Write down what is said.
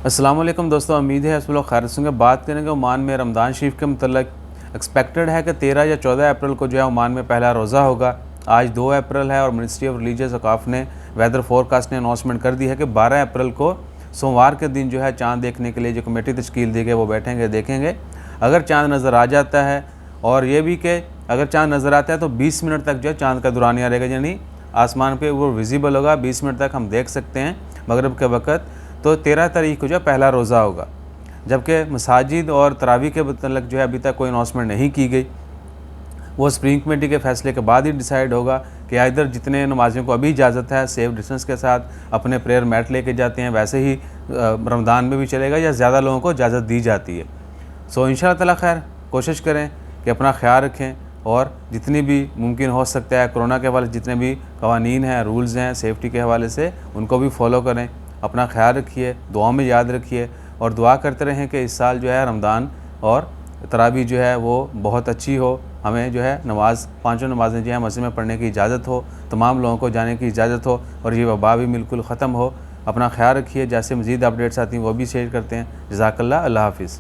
अस्सलाम वालेकुम दोस्तों, उम्मीद है आप सब लोग खैरियत से होंगे। बात करेंगे ओमान में रमज़ान शरीफ के मतलब एक्सपेक्टेड है कि 13 या 14 अप्रैल को जो है ओमान में पहला रोज़ा होगा। आज 2 अप्रैल है और मिनिस्ट्री ऑफ रिलीजियस वकाफ़ ने वेदर फोरकास्ट ने अनाउंसमेंट कर दी है कि 12 अप्रैल को सोमवार के दिन जो है चाँद देखने के लिए जो कमेटी तश्कील दी गई वो बैठेंगे, देखेंगे। अगर चाँद नज़र आ जाता है और ये भी कि अगर चाँद नज़र आता है तो 20 मिनट तक जो है चाँद का दुरानिया रहेगा, यानी आसमान पे वो विजिबल होगा, 20 मिनट तक हम देख सकते हैं मगरिब के वक़्त। तो 13 तारीख को जो पहला रोज़ा होगा, जबकि मसाजिद और तरावी के मतलब जो है अभी तक कोई अनाउंसमेंट नहीं की गई। वो स्प्रिंग कमेटी के फैसले के बाद ही डिसाइड होगा कि इधर जितने नमाजियों को अभी इजाज़त है सेफ डिस्टेंस के साथ अपने प्रेयर मैट लेके जाते हैं, वैसे ही रमज़ान में भी चलेगा या ज़्यादा लोगों को इजाज़त दी जाती है। सो इंशाअल्लाह ताला खैर कोशिश करें कि अपना ख्याल रखें और जितनी भी मुमकिन हो सकता है कोरोना के हवाले जितने भी कवानीन हैं, रूल्स हैं सेफ्टी के हवाले से, उनको भी फॉलो करें। अपना ख्याल रखिए, दुआ में याद रखिए और दुआ करते रहें कि इस साल जो है रमज़ान और तरावी जो है वो बहुत अच्छी हो। हमें जो है नमाज़, पाँचों नमाज़ें जो है मस्जिद में पढ़ने की इजाज़त हो, तमाम लोगों को जाने की इजाज़त हो और ये वबा भी बिल्कुल ख़त्म हो। अपना ख्याल रखिए। जैसे मज़ीद अपडेट्स आती हैं वो भी शेयर करते हैं। जज़ाकल्लाह, अल्लाह हाफ़िज़।